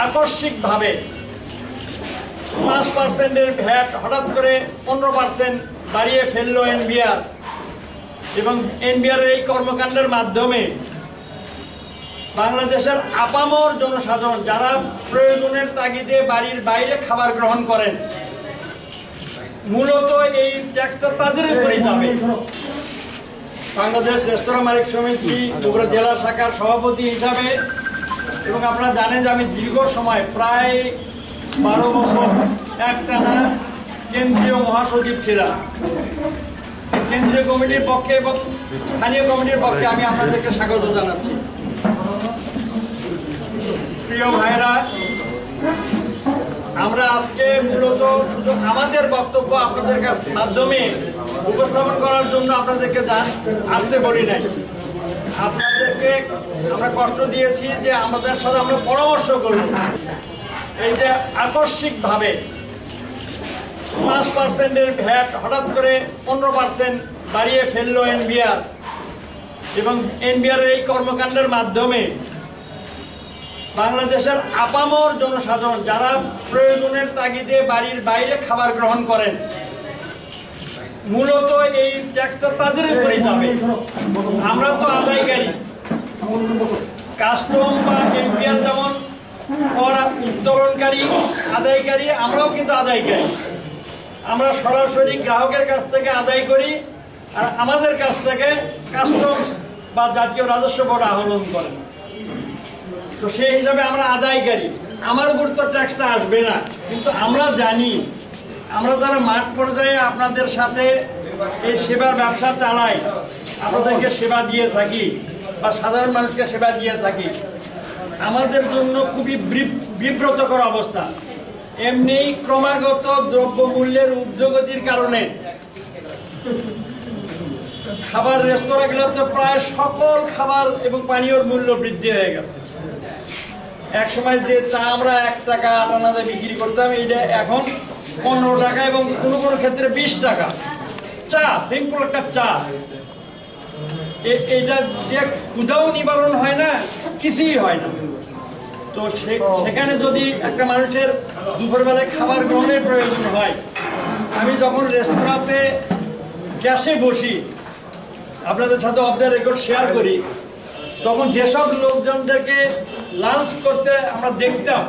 আকস্মিকভাবে 5% ভ্যাট হঠাৎ করে 15% বাড়িয়ে ফেললো এনবিআর এবং এনবিআর এই কর্মকাণ্ডের মাধ্যমে বাংলাদেশের আপামর জনসাধারণ যারা প্রয়োজনের তাগিদে বাড়ির বাইরে খাবার গ্রহণ করেন মূলত এই ট্যাক্সটা তাদের উপরেই যাবে। বাংলাদেশ রেস্তোরাঁ মালিক সমিতি বগুড়া জেলা শাখার সভাপতি হিসাবে এবং আপনারা জানেন যে আমি দীর্ঘ সময় প্রায় 12 বছর একটানা কেন্দ্রীয় মহাসচিব ছিলাম। কেন্দ্রীয় কমিটির পক্ষে এবং স্থানীয় কমিটির পক্ষে আমি আপনাদেরকে স্বাগত জানাচ্ছি। প্রিয় ভাইরা, আমরা আজকে মূলত শুধু আমাদের বক্তব্য আপনাদের মাধ্যমে উপস্থাপন করার জন্য আপনাদেরকে আসতে বলি নাই। আপনাদেরকে আমরা কষ্ট দিয়েছি যে আমাদের সাথে আমরা পরামর্শ করব। এই যে আকস্মিকভাবে 5% ভ্যাট হঠাৎ করে 15% বাড়িয়ে ফেললো এনবিআর এবং এনবিআর এই কর্মকাণ্ডের মাধ্যমে বাংলাদেশের আপামর জনসাধারণ যারা প্রয়োজনের তাগিদে বাড়ির বাইরে খাবার গ্রহণ করেন মূলত এই ট্যাক্সটা তাদের উপরেই যাবে। আমরা তো আদায়কারী, কাস্টম বা এনবিআর যেমন উত্তোলনকারী আদায়কারী, আমরাও কিন্তু আদায়কারী। আমরা সরাসরি গ্রাহকের কাছ থেকে আদায় করি আর আমাদের কাছ থেকে কাস্টমস বা জাতীয় রাজস্ব বোর্ড আহরণ করেন। তো সেই হিসাবে আমরা আদায়কারী, আমার উপর তো ট্যাক্সটা আসবে না। কিন্তু আমরা জানি, আমরা যারা মাঠ পর্যায়ে আপনাদের সাথে এই সেবার ব্যবসা চালাই, আপনাদেরকে সেবা দিয়ে থাকি বা সাধারণ মানুষকে সেবা দিয়ে থাকি, আমাদের জন্য খুবই বিব্রতকর অবস্থা। এমনি ক্রমাগত দ্রব্যমূল্যের ঊর্ধ্বগতির কারণে খাবার রেস্তোরাঁগুলোতে প্রায় সকল খাবার এবং পানীয়র মূল্য বৃদ্ধি হয়ে গেছে। এক সময় যে চা আমরা 1 টাকা 8 আনাতে বিক্রি করতাম, এইটা এখন 15 টাকা এবং কোনো কোনো ক্ষেত্রে 20 টাকা। চা, সিম্পল একটা চা, এটা যে ক্ষুধাও নিবারণ হয় না, কিছুই হয় না। তো সেখানে যদি একটা মানুষের দুপুরবেলায় খাবার গ্রহণের প্রয়োজন হয়, আমি যখন রেস্তোরাঁতে ক্যাশে বসি, আপনাদের সাথে অফ দ্য রেকর্ড শেয়ার করি, তখন যেসব লোকজনদেরকে লাঞ্চ করতে আমরা দেখতাম,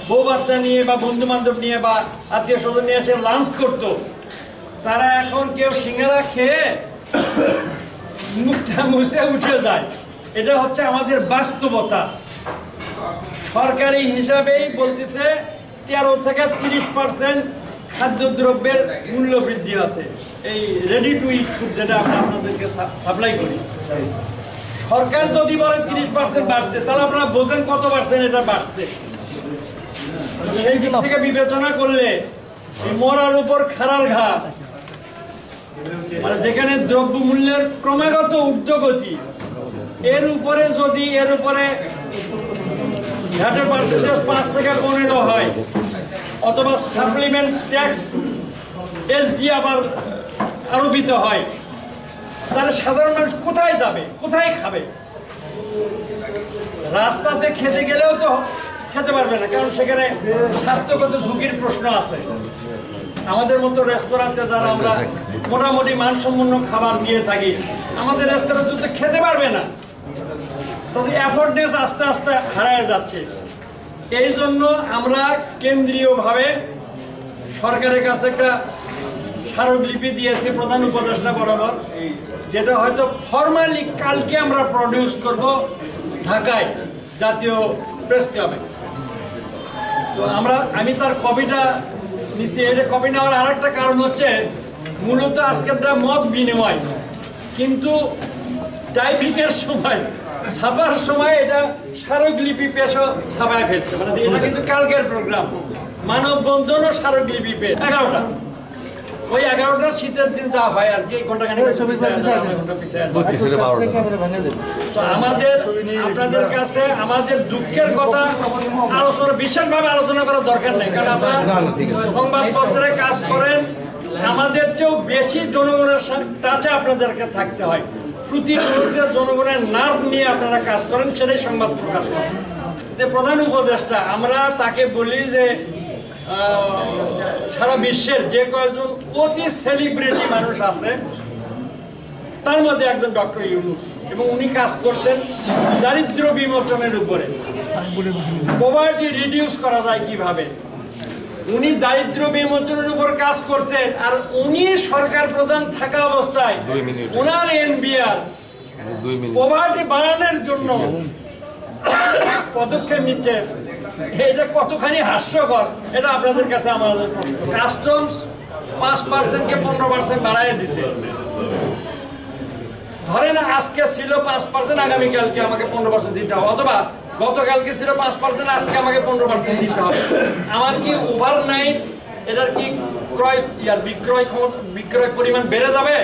বউ বাচ্চা নিয়ে বা বন্ধু বান্ধব নিয়ে বা আত্মীয় স্বজন নিয়ে এসে লাঞ্চ করতো, তারা এখন কেউ সিঙ্গারা খেয়ে মুখটা মুছে উঠে যায়। এটা হচ্ছে আমাদের বাস্তবতা। সরকারি হিসাবেই বলতেছে 13 থেকে 30% খাদ্যদ্রব্যের মূল্য বৃদ্ধি আছে, এই রেডি টু ইট ফুড যেটা আমরা আপনাদেরকে সাপ্লাই করি। সরকার যদি বলে 30% বাড়ছে, তাহলে আপনারা বোঝেন কত পার্সেন্ট এটা বাড়ছে। সেই দিক থেকে বিবেচনা করলে মরার উপর খাড়ার ঘা, মানে যেখানে দ্রব্যমূল্যের ক্রমাগত ঊর্ধ্বগতি, এর উপরে যদি ভ্যাটের পার্সেন্টেজ 5 থেকে 15 হয়, অথবা সাপ্লিমেন্ট ট্যাক্স এসডি আবার আরোপিত হয়, তাহলে সাধারণ মানুষ কোথায় যাবে, কোথায় খাবে? রাস্তাতে খেতে গেলেও তো খেতে পারবে না, কারণ সেখানে স্বাস্থ্যগত ঝুঁকির প্রশ্ন আছে। আমাদের মতো রেস্তোরাঁতে যারা আমরা মোটামুটি মানসম্পন্ন খাবার দিয়ে থাকি, আমাদের রেস্তোরাঁতে তো খেতে পারবে না, তবে অ্যাফোর্ডনেস আস্তে আস্তে হারিয়ে যাচ্ছে। এই জন্য আমরা কেন্দ্রীয়ভাবে সরকারের কাছে একটা স্মারকলিপি দিয়েছি প্রধান উপদেষ্টা বরাবর, যেটা হয়তো ফর্মালি কালকে আমরা প্রডিউস করব ঢাকায় জাতীয় প্রেস ক্লাবে। তো আমি তার কপিটা নিচ্ছি। এটা কপি নেওয়ার আর একটা কারণ হচ্ছে, মূলত আজকের মত বিনিময়, কিন্তু টাইপিংয়ের সময়, ছাপার সময় এটা স্মারকলিপি পেশও ছাপায় ফেলছে। মানে এটা কিন্তু কালকের প্রোগ্রাম, মানববন্ধন ও স্মারকলিপি পেশ 11টা। ওই 11টার শীতের দিন যা হয় আর কি, ঘন্টাখানিক পিছিয়ে। তো আমাদের আপনাদের কাছে আমাদের দুঃখের কথা আলোচনা, বিশেষভাবে আলোচনা করার দরকার নেই, কারণ আপনারা সংবাদপত্রে কাজ করেন, আমাদের চেয়েও বেশি জনগণের কাছে আপনাদেরকে থাকতে হয়। প্রতি মুহূর্তে জনগণের নার্ভ নিয়ে আপনারা কাজ করেন, সেটাই সংবাদ প্রকাশ করেন। যে প্রধান উপদেষ্টা, আমরা তাকে বলি যে সারা বিশ্বের যে কয়েকজন অতি সেলিব্রিটি মানুষ আছে তার মধ্যে একজন ডক্টর ইউনূস, এবং উনি কাজ করতেন দারিদ্র্য বিমোচনের উপরে, পভার্টি রিডিউস করা যায় কিভাবে। উনি দারিদ্র্য বিমোচনের উপর কাজ করছেন, আর উনি সরকার প্রধান থাকা অবস্থায় ওনার এনবিআর পভার্টি বাড়ানোর জন্য পদক্ষেপ নিচ্ছে। এটা কতখানি হাস্যকর, এটা আপনাদের কাছে আমাদের প্রশ্ন। কাস্টমস 5%কে 15% বাড়ায় দিছে। ধরেন আজকে ছিল 5%, আগামীকালকে আমাকে 15% দিতে হবে, অথবা গতকালকে ছিল 5%, আজকে আমাকে 15% দিতে হবে। আমার কি ওভারনাইট এটার কি বিক্রয় পরিমাণ বেড়ে যাবে?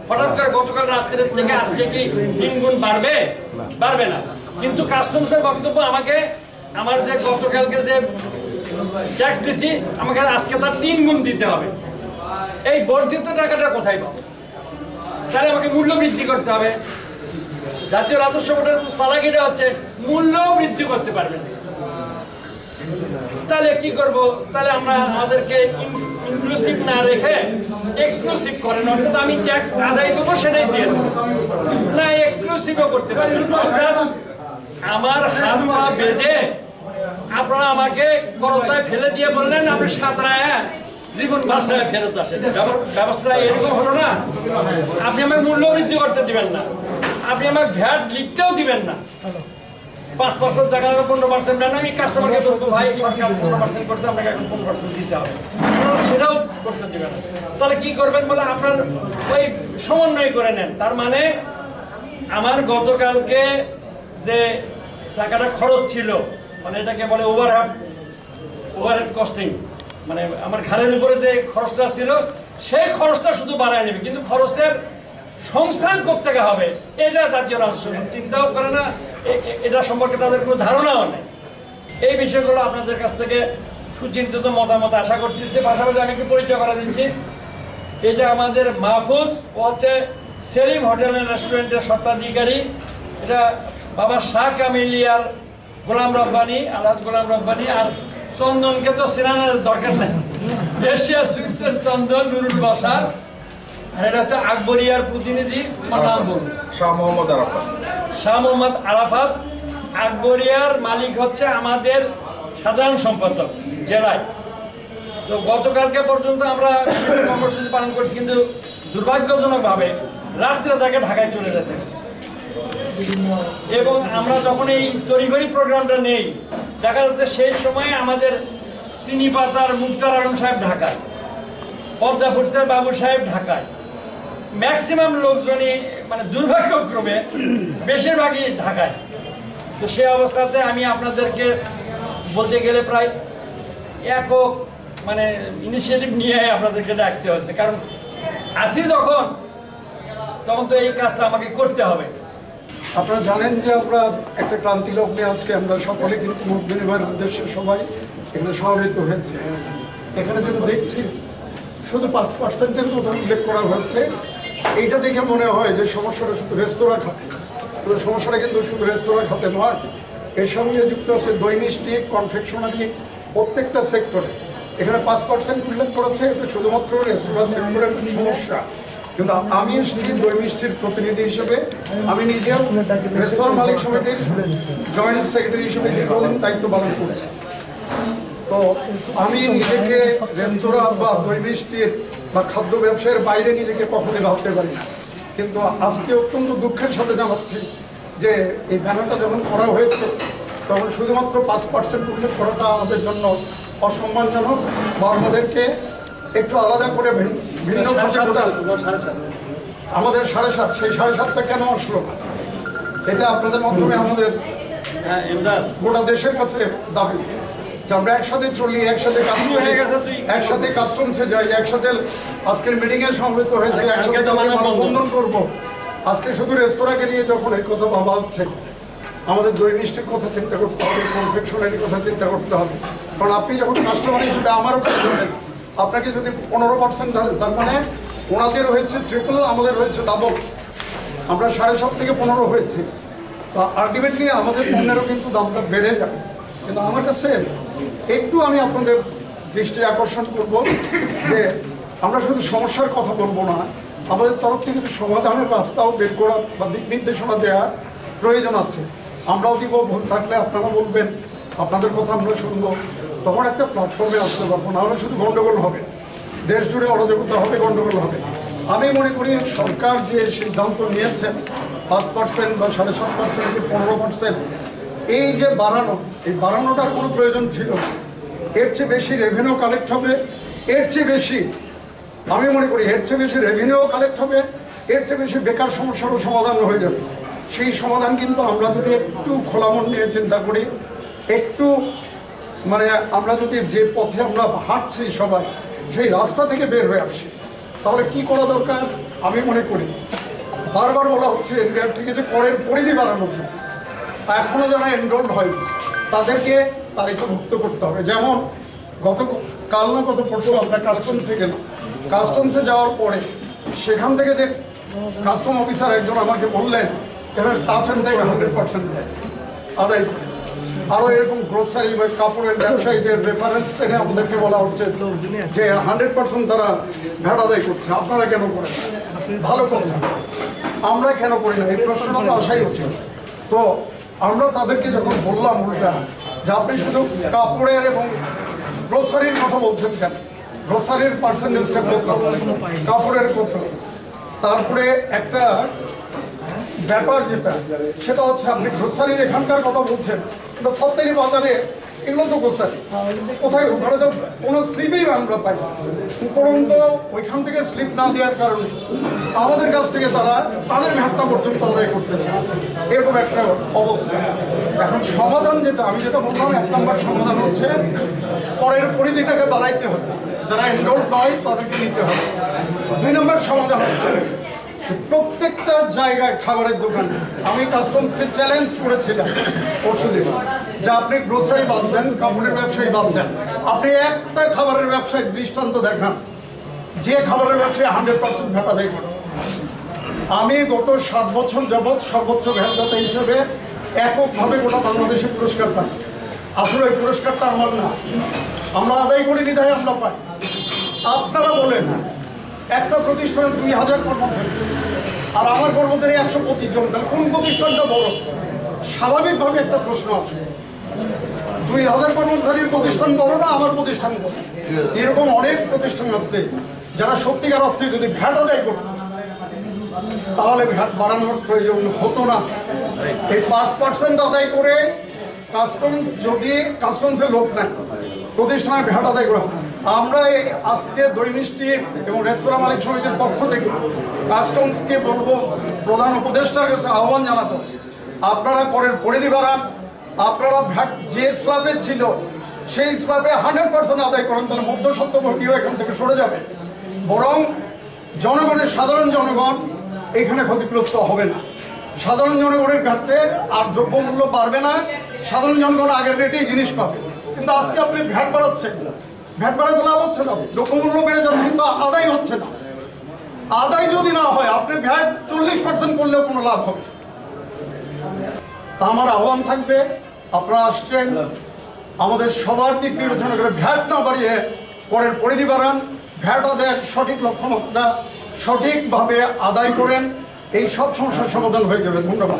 হঠাৎ করে গতকাল রাত্রের থেকে আজকে কি 3 গুণ বাড়বে? বাড়বে না। কিন্তু কাস্টমসের বক্তব্য, আমাকে আমার যে গতকালকে যে ট্যাক্স দিছি আমাকে আজকে তার 3 গুণ দিতে হবে। এই বর্ধিত টাকাটা কোথায় পাবো? তাহলে আমাকে মূল্য বৃদ্ধি করতে হবে। জাতীয় রাজস্ব বোর্ডের চালাকিটা হচ্ছে মূল্য বৃদ্ধি করতে পারবে না। তাহলে কি করব? তাহলে আমরা আমাদেরকে ইনক্লুসিভ না রেখে এক্সক্লুসিভ করেন, অর্থাৎ আমি ট্যাক্স আদায় করবো সেটাই দিয়ে দেবো না, এক্সক্লুসিভও করতে পারবেন। অর্থাৎ আমার হাত পা বেঁধে আপনারা আমাকে করতায় ফেলে দিয়ে বললেন আপনি সাঁতরায় জীবন বাঁচায় ফেরত আসেন। ব্যবস্থা এরকম হলো না। আপনি আমার মূল্য বৃদ্ধি করতে দিবেন না, আপনি আমার ভ্যাট লিখতেও দিবেন না। 5% জায়গায় 15% দেন, আমি কাস্টমারকে বলবো ভাই সরকার 15% করছে, আপনাকে এখন 15% দিতে হবে, সেটাও করতে দিবেন না। তাহলে কি করবেন বলে আপনার ওই সমন্বয় করে নেন। তার মানে আমার গতকালকে যে টাকাটা খরচ ছিল, মানে এটাকে বলে ওভারহেড কস্টিং, মানে আমার ঘাড়ের উপরে যে খরচটা ছিল সেই খরচটা শুধু বাড়ায় নেবে, কিন্তু খরচের সংস্থান করতে হবে এটা জাতীয় রাজস্ব চিন্তাও করে না, এটা সম্পর্কে তাদের কোনো ধারণাও নেই। এই বিষয়গুলো আপনাদের কাছ থেকে সুচিন্তিত মতামত আশা করতেছি। পাশাপাশি আমি একটু পরিচয় করে দিচ্ছি, এটা আমাদের মাহফুজ, ও হচ্ছে সেলিম হোটেল অ্যান্ড রেস্টুরেন্টের স্বত্বাধিকারী। এটা বাবা শাহ কামিলিয়ার গোলাম রব্বানি, আলহাজ গোলাম রব্বানি। আর চন্দনকে তো সিনানের দরকার নেই, এশিয়া সুইটসের চন্দন নুরুল বাসার। আর এটা হচ্ছে আকবরিয়ার প্রতিনিধি, নাম বলুন। শাহ মোহাম্মদ আরাফাত। শাহ মোহাম্মদ আরাফাত। আকবরিয়ার মালিক হচ্ছে আমাদের সাধারণ সম্পাদক জেলায়। তো গতকালকে পর্যন্ত আমরা কর্মসূচি পালন করছি, কিন্তু দুর্ভাগ্যজনকভাবে রাত্রে তাকে ঢাকায় চলে যেতে হচ্ছে। এবং আমরা যখন এই তড়িঘড়ি প্রোগ্রামটা নেই, দেখা যাচ্ছে সেই সময় আমাদের চিনিপাতার মুক্তার আলম সাহেব ঢাকায়, পদ্মা ফুটসের বাবু সাহেব ঢাকায়, ম্যাক্সিমাম লোকজনই মানে দুর্ভাগ্যক্রমে বেশিরভাগই ঢাকায়। তো সে অবস্থাতে আমি আপনাদেরকে বলতে গেলে প্রায় একক মানে ইনিশিয়েটিভ নিয়ে আপনাদেরকে ডাকতে হয়েছে, কারণ আসি যখন তখন তো এই কাজটা আমাকে করতে হবে। আপনারা জানেন যে আমরা একটা ক্রান্তি লগ্নে আজকে আমরা সকলে কিন্তু মত বিনিময়ের উদ্দেশ্যে সবাই এখানে সমবেত হয়েছে। এখানে যেটা দেখছি শুধু 5%-এর কথা উল্লেখ করা হয়েছে। এইটা দেখে মনে হয় যে সমস্যাটা শুধু রেস্তোরাঁ খাতে, কিন্তু সমস্যাটা কিন্তু শুধু রেস্তোরাঁ খাতে নয়, এর সঙ্গে যুক্ত আছে দই মিষ্টি, কনফেকশনারি, প্রত্যেকটা সেক্টরে। এখানে 5% উল্লেখ করেছে, এটা শুধুমাত্র রেস্তোরাঁ সেক্টরের সমস্যা। কিন্তু আমি এসেছি দই মিষ্টির প্রতিনিধি হিসেবে, আমি নিজেও রেস্তোরাঁ মালিক সমিতির জয়েন্ট সেক্রেটারি হিসেবে দীর্ঘদিন দায়িত্ব পালন করছি। তো আমি নিজেকে রেস্তোরাঁ বা দই মিষ্টির বা খাদ্য ব্যবসায়ের বাইরে নিজেকে কখনোই ভাবতে পারি না। কিন্তু আজকে অত্যন্ত দুঃখের সাথে জানাচ্ছি যে এই ব্যানারটা যখন করা হয়েছে তখন শুধুমাত্র 5% উল্লেখ করাটা আমাদের জন্য অসম্মানজনক, বা আমাদেরকে একটু আলাদা করে ভিন্ন আমাদের 7.5, সেই 7.5টা কেন আসলো না, এটা আপনাদের মাধ্যমে আমাদের গোটা দেশের কাছে দাবি যে আমরা একসাথে চলি, একসাথে কাজ করি, একসাথে কাস্টমসে যাই, একসাথে আজকের মিটিংয়ে সমবেত হয়েছে, একসাথে মানববন্ধন করবো। আজকে শুধু রেস্তোরাঁকে নিয়ে যখন এই কথা ভাবা হচ্ছে, আমাদের দই মিষ্টির কথা চিন্তা করতে হবে, কনফেকশনারির কথা চিন্তা করতে হবে। কারণ আপনি যখন কাস্টমার হিসেবে আমারও কাছে আপনাকে যদি 15% ঢালে, তার মানে ওনাদের হয়েছে ট্রিপল, আমাদের হয়েছে ডাবল। আমরা 7.5 থেকে 15 হয়েছে। আলটিমেটলি আমাদের পণ্যেরও কিন্তু দামটা বেড়ে যাবে। কিন্তু আমার কাছে একটু আমি আপনাদের দৃষ্টি আকর্ষণ করব যে আমরা শুধু সমস্যার কথা বলবো না, আমাদের তরফ থেকে একটু সমাধানের রাস্তাও বের করা বা দিক নির্দেশনা দেওয়ার প্রয়োজন আছে। আমরাও দিব, ভুল থাকলে আপনারা বলবেন, আপনাদের কথা আমরা শুনবো, তখন একটা প্ল্যাটফর্মে আসতে পারবো। নাহলে শুধু গণ্ডগোল হবে, দেশ জুড়ে অরাজকতা হবে, গণ্ডগোল হবে। আমি মনে করি সরকার যে সিদ্ধান্ত নিয়েছেন 5% বা 7.5% থেকে 15%, এই যে বাড়ানো, এই বাড়ানোটার কোনো প্রয়োজন ছিল না। এর চেয়ে বেশি রেভিনিউ কালেক্ট হবে, এর চেয়ে বেশি আমি মনে করি এর চেয়ে বেশি রেভিনিউ কালেক্ট হবে, এর চেয়ে বেশি বেকার সমস্যারও সমাধান হয়ে যাবে। সেই সমাধান কিন্তু আমরা যদি একটু খোলা মন নিয়ে চিন্তা করি, একটু মানে আমরা যদি যে পথে আমরা হাঁটছি সবাই সেই রাস্তা থেকে বের হয়ে আসি, তাহলে কি করা দরকার? আমি মনে করি বারবার বলা হচ্ছে এনবিআর থেকে যে করের পরিধি বাড়ানোর জন্য, এখনও যারা এনরোল হয়নি তাদেরকে তালিকাভুক্ত করতে হবে। যেমন কাল না গত পরশু আমরা কাস্টমসে গেলাম, কাস্টমসে যাওয়ার পরে সেখান থেকে যে কাস্টম অফিসার একজন আমাকে বললেন এখানে টাচ অ্যান্ড দেয় 100% দেয় আদায় করে। আরও এরকম গ্রোসারি বা কাপড়ের ব্যবসায়ীদের রেফারেন্স টেনে আমাদেরকে বলা হচ্ছে যে 100% তারা ভ্যাট আদায় করছে, আপনারা কেন করেন? ভালো কথা, আমরা কেন করি না এই প্রশ্নটা তো আসাই হচ্ছে। তো আমরা তাদেরকে যখন বললাম উল্টা যে আপনি শুধু কাপড়ের এবং গ্রোসারির কথা বলছেন কেন, গ্রোসারির পার্সেন্টেজটা কত, কাপড়ের কত, তারপরে একটা ব্যাপার যেটা সেটা হচ্ছে আপনি গ্রোসারির এখানকার কথা বলছেন, কিন্তু প্রত্যেক বাজারে এগুলো তো গ্রোসারি, কোথায় ওখানে তো কোনো স্লিপই আমরা পাই না। উপরন্ত ওইখান থেকে স্লিপ না দেওয়ার কারণে আমাদের কাছ থেকে তারা তাদের ভ্যাটটা পর্যন্ত আদায় করতে চায়, এরকম একটা অবস্থা। এখন সমাধান যেটা আমি যেটা বললাম, 1 নম্বর সমাধান হচ্ছে করের পরিধিটাকে বাড়াইতে হবে, যারা এনরোল নয় তাদেরকে নিতে হবে। 2 নম্বর সমাধান হচ্ছে প্রত্যেকটা জায়গায় খাবারের দোকান, আমি কাস্টমসকে চ্যালেঞ্জ করেছিলাম পরশুদিন যে আপনি গ্রোসারি বাদ দেন, কাপড়ের ব্যবসায়ী বাদ দেন, আপনি একটা খাবারের ব্যবসায়ী দৃষ্টান্ত দেখান যে খাবারের ব্যবসায়ী 100% ভ্যাট আদায় করে। আমি গত 7 বছর যাবৎ সর্বোচ্চ ভ্যাটদাতা হিসেবে এককভাবে গোটা বাংলাদেশে পুরস্কার পাই। আসলে ওই পুরস্কারটা আমার না, আমরা আদায় করি বিধায় আমরা পাই। আপনারা বলেন একটা প্রতিষ্ঠানে 2000 কর্মচারী আর আমার কর্মচারী 125 জন, তাহলে কোন প্রতিষ্ঠানটা বড়? স্বাভাবিকভাবে একটা প্রশ্ন আসে, 2000 কর্মচারীর প্রতিষ্ঠান বড় না আমার প্রতিষ্ঠান বড়? এরকম অনেক প্রতিষ্ঠান আছে যারা সত্যিকার অর্থে যদি ভ্যাট আদায় করত তাহলে ভ্যাট বাড়ানোর প্রয়োজন হতো না। এই 5% আদায় করে কাস্টমস, যদি কাস্টমসের লোক নেয় প্রতিষ্ঠানে ভ্যাট আদায় করা, আমরা এই আজকে দই মিষ্টি এবং রেস্তোরাঁ মালিক সমিতির পক্ষ থেকে কাস্টমসকে বলবো, প্রধান উপদেষ্টার কাছে আহ্বান জানাতো, আপনারা করের পরিধি বাড়ান, আপনারা ভ্যাট যে স্ল্যাবে ছিল সেই স্ল্যাবে 100% আদায় করেন, তাহলে মধ্যস্বত্বভোগীও এখান থেকে সরে যাবে, বরং জনগণের সাধারণ জনগণ এখানে ক্ষতিগ্রস্ত হবে না। সাধারণ জনগণের ক্ষেত্রে আর দ্রব্যমূল্য বাড়বে না, সাধারণ জনগণ আগের রেটেই জিনিস পাবে। কিন্তু আজকে আপনি ভ্যাট বাড়াচ্ছেন, ভ্যাট বাড়াতে লাভ হচ্ছে না, দ্রব্যমূল্য বেড়ে যাচ্ছে কিন্তু আদায় হচ্ছে না। আদায় যদি না হয় আপনি ভ্যাট 40% করলেও কোনো লাভ হবে। তা আমার আহ্বান থাকবে, আপনারা আসছেন, আমাদের সবার দিক বিবেচনা করে ভ্যাট না বাড়িয়ে করের পরিধি বাড়ান, ভ্যাট আদায়ের সঠিক লক্ষ্যমাত্রা সঠিকভাবে আদায় করেন, এই সব সমস্যার সমাধান হয়ে যাবে। ধন্যবাদ।